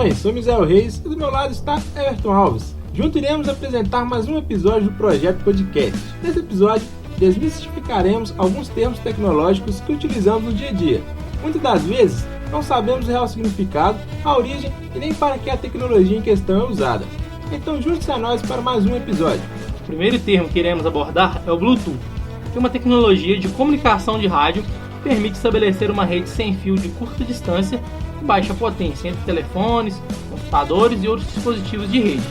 Saudações, sou Misael Reis e do meu lado está Everton Alves. Juntos iremos apresentar mais um episódio do Projeto Podcast. Nesse episódio, desmistificaremos alguns termos tecnológicos que utilizamos no dia a dia. Muitas das vezes, não sabemos o real significado, a origem e nem para que a tecnologia em questão é usada. Então junte-se a nós para mais um episódio. O primeiro termo que iremos abordar é o Bluetooth, que é uma tecnologia de comunicação de rádio que permite estabelecer uma rede sem fio de curta distância e baixa potência entre telefones, computadores e outros dispositivos de rede.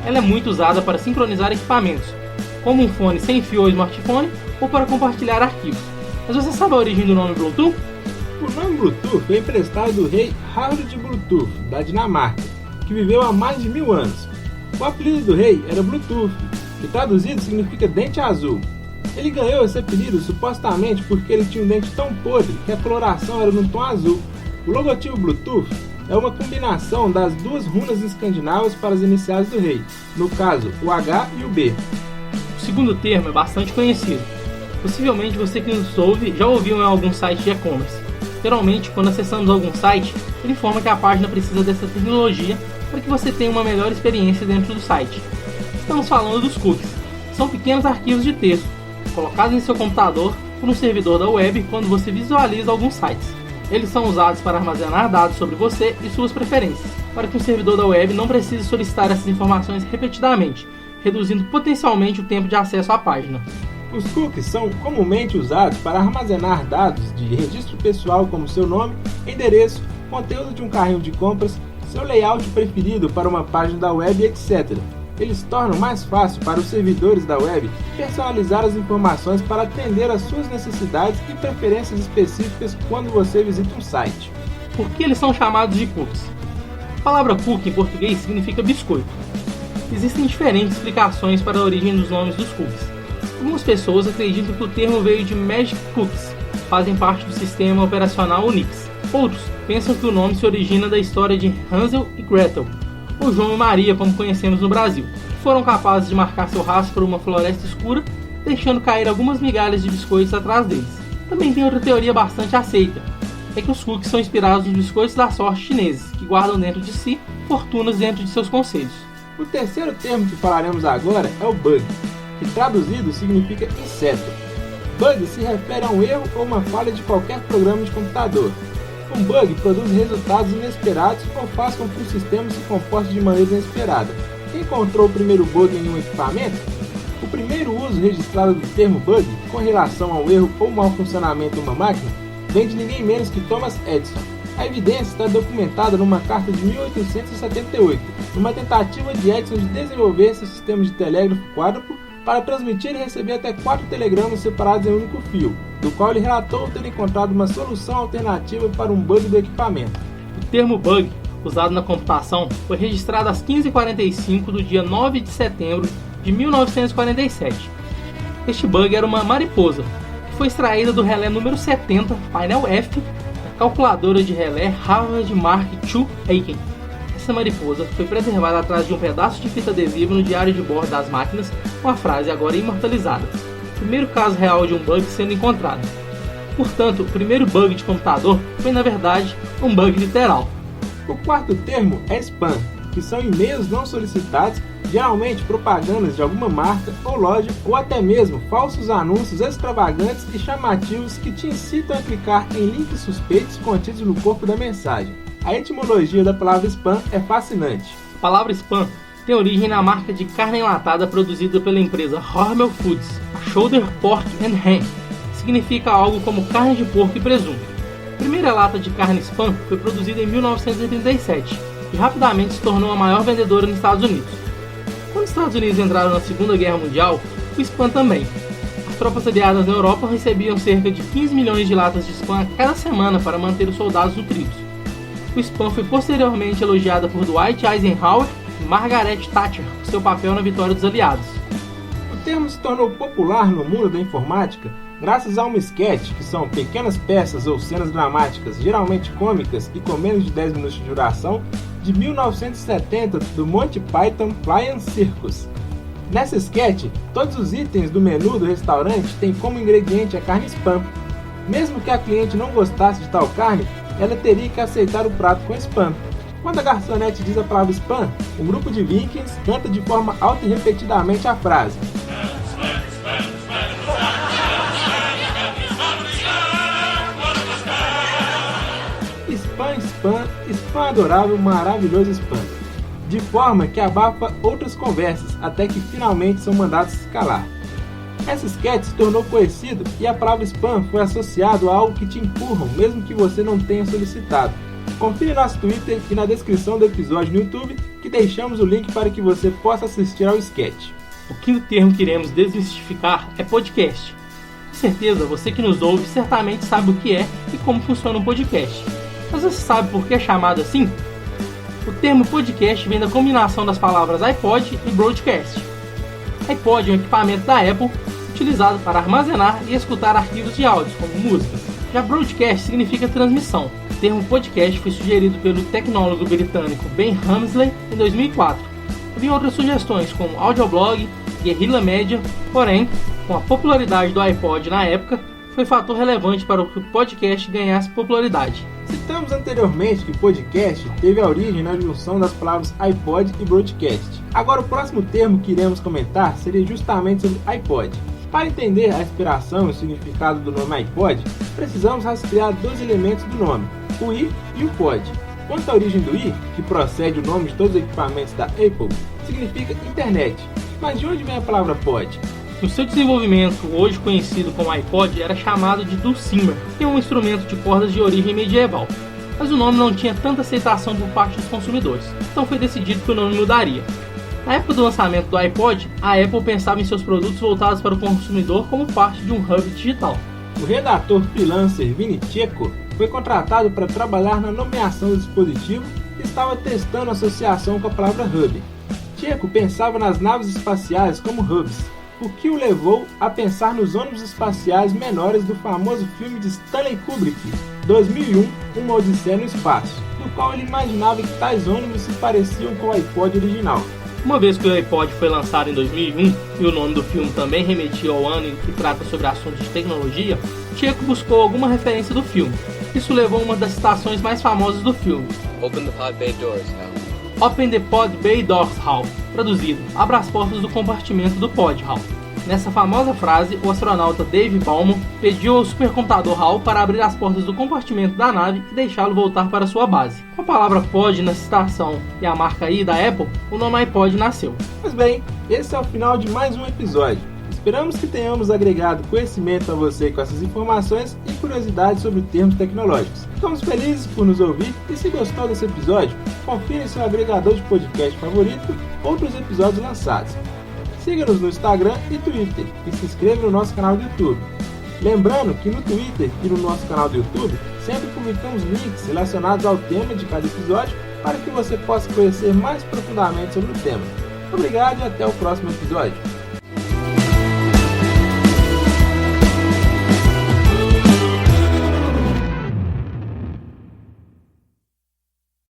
Ela é muito usada para sincronizar equipamentos, como um fone sem fio ou smartphone, ou para compartilhar arquivos. Mas você sabe a origem do nome Bluetooth? O nome Bluetooth foi emprestado do rei Harald Bluetooth, da Dinamarca, que viveu há mais de 1000 anos. O apelido do rei era Bluetooth, que traduzido significa dente azul. Ele ganhou esse apelido supostamente porque ele tinha um dente tão podre que a coloração era num tom azul. O logotipo Bluetooth é uma combinação das duas runas escandinavas para as iniciais do rei, no caso, o H e o B. O segundo termo é bastante conhecido. Possivelmente você que nos ouve já ouviu em algum site de e-commerce. Geralmente, quando acessamos algum site, ele informa que a página precisa dessa tecnologia para que você tenha uma melhor experiência dentro do site. Estamos falando dos cookies. São pequenos arquivos de texto, colocados em seu computador ou no servidor da web quando você visualiza alguns sites. Eles são usados para armazenar dados sobre você e suas preferências, para que o servidor da web não precise solicitar essas informações repetidamente, reduzindo potencialmente o tempo de acesso à página. Os cookies são comumente usados para armazenar dados de registro pessoal como seu nome, endereço, conteúdo de um carrinho de compras, seu layout preferido para uma página da web, etc. Eles tornam mais fácil para os servidores da web personalizar as informações para atender às suas necessidades e preferências específicas quando você visita um site. Por que eles são chamados de cookies? A palavra cookie em português significa biscoito. Existem diferentes explicações para a origem dos nomes dos cookies. Algumas pessoas acreditam que o termo veio de Magic Cookies, que fazem parte do sistema operacional Unix. Outros pensam que o nome se origina da história de Hansel e Gretel, ou João e Maria, como conhecemos no Brasil, que foram capazes de marcar seu rastro por uma floresta escura, deixando cair algumas migalhas de biscoitos atrás deles. Também tem outra teoria bastante aceita, é que os cookies são inspirados nos biscoitos da sorte chineses, que guardam dentro de si fortunas dentro de seus conselhos. O terceiro termo que falaremos agora é o bug, que traduzido significa inseto. Bug se refere a um erro ou uma falha de qualquer programa de computador. Um bug produz resultados inesperados ou faz com que o sistema se comporte de maneira inesperada. Quem encontrou o primeiro bug em um equipamento? O primeiro uso registrado do termo bug com relação ao erro ou mau funcionamento de uma máquina vem de ninguém menos que Thomas Edison. A evidência está documentada numa carta de 1878, numa tentativa de Edison de desenvolver seu sistema de telégrafo quádruplo para transmitir e receber até 4 telegramas separados em um único fio, do qual ele relatou ter encontrado uma solução alternativa para um bug do equipamento. O termo bug, usado na computação, foi registrado às 15h45 do dia 9 de setembro de 1947. Este bug era uma mariposa, que foi extraída do relé número 70, painel F, da calculadora de relé Harvard Mark II Aiken. Essa mariposa foi preservada atrás de um pedaço de fita adesiva no diário de bordo das máquinas, com a frase agora imortalizada: primeiro caso real de um bug sendo encontrado. Portanto, o primeiro bug de computador foi, na verdade, um bug literal. O quarto termo é spam, que são e-mails não solicitados, geralmente propagandas de alguma marca ou loja, ou até mesmo falsos anúncios extravagantes e chamativos que te incitam a clicar em links suspeitos contidos no corpo da mensagem. A etimologia da palavra spam é fascinante. A palavra spam tem origem na marca de carne enlatada produzida pela empresa Hormel Foods, a Shoulder Pork and Ham, que significa algo como carne de porco e presunto. A primeira lata de carne spam foi produzida em 1937 e rapidamente se tornou a maior vendedora nos Estados Unidos. Quando os Estados Unidos entraram na Segunda Guerra Mundial, o spam também. As tropas aliadas na Europa recebiam cerca de 15 milhões de latas de spam a cada semana para manter os soldados nutridos. O spam foi posteriormente elogiada por Dwight Eisenhower e Margaret Thatcher por seu papel na vitória dos aliados. O termo se tornou popular no mundo da informática graças a uma sketch, que são pequenas peças ou cenas dramáticas, geralmente cômicas e com menos de 10 minutos de duração, de 1970 do Monty Python Flying Circus. Nessa sketch, todos os itens do menu do restaurante têm como ingrediente a carne spam. Mesmo que a cliente não gostasse de tal carne, ela teria que aceitar o prato com spam. Quando a garçonete diz a palavra spam, um grupo de vikings canta de forma alta e repetidamente a frase: spam, spam, spam adorável, maravilhoso spam, de forma que abafa outras conversas, até que finalmente são mandados se calar. Essa sketch se tornou conhecido e a palavra spam foi associado a algo que te empurram, mesmo que você não tenha solicitado. Confira nosso Twitter e na descrição do episódio no YouTube, que deixamos o link para que você possa assistir ao sketch. O quinto termo que iremos desmistificar é podcast. Com certeza, você que nos ouve certamente sabe o que é e como funciona um podcast. Mas você sabe por que é chamado assim? O termo podcast vem da combinação das palavras iPod e broadcast. iPod é um equipamento da Apple utilizado para armazenar e escutar arquivos de áudios, como música. Já broadcast significa transmissão. O termo podcast foi sugerido pelo tecnólogo britânico Ben Hamsley em 2004. Havia outras sugestões, como audioblog, guerrilla média, porém, com a popularidade do iPod na época, foi fator relevante para que o podcast ganhasse popularidade. Citamos anteriormente que podcast teve a origem na junção das palavras iPod e broadcast. Agora o próximo termo que iremos comentar seria justamente sobre iPod. Para entender a inspiração e o significado do nome iPod, precisamos rastrear dois elementos do nome, o i e o pod. Quanto à origem do i, que procede o nome de todos os equipamentos da Apple, significa internet. Mas de onde vem a palavra pod? No seu desenvolvimento, hoje conhecido como iPod, era chamado de dulcimer, que é um instrumento de cordas de origem medieval. Mas o nome não tinha tanta aceitação por parte dos consumidores, então foi decidido que o nome mudaria. Na época do lançamento do iPod, a Apple pensava em seus produtos voltados para o consumidor como parte de um hub digital. O redator freelancer Vini Checo foi contratado para trabalhar na nomeação do dispositivo e estava testando a associação com a palavra hub. Checo pensava nas naves espaciais como hubs, o que o levou a pensar nos ônibus espaciais menores do famoso filme de Stanley Kubrick, 2001, Uma Odisseia no Espaço, no qual ele imaginava que tais ônibus se pareciam com o iPod original. Uma vez que o iPod foi lançado em 2001 e o nome do filme também remetia ao ano em que trata sobre assuntos de tecnologia, Checo buscou alguma referência do filme. Isso levou a uma das citações mais famosas do filme: Open the pod bay doors, Hal. Open the pod bay doors, Hal. Traduzido: abra as portas do compartimento do pod, Hal. Nessa famosa frase, o astronauta Dave Bowman pediu ao supercomputador HAL para abrir as portas do compartimento da nave e deixá-lo voltar para sua base. Com a palavra pod na citação e a marca I da Apple, o nome iPod nasceu. Pois bem, esse é o final de mais um episódio. Esperamos que tenhamos agregado conhecimento a você com essas informações e curiosidades sobre termos tecnológicos. Ficamos felizes por nos ouvir e se gostou desse episódio, confira em seu agregador de podcast favorito outros episódios lançados. Siga-nos no Instagram e Twitter e se inscreva no nosso canal do YouTube. Lembrando que no Twitter e no nosso canal do YouTube sempre publicamos links relacionados ao tema de cada episódio para que você possa conhecer mais profundamente sobre o tema. Obrigado e até o próximo episódio.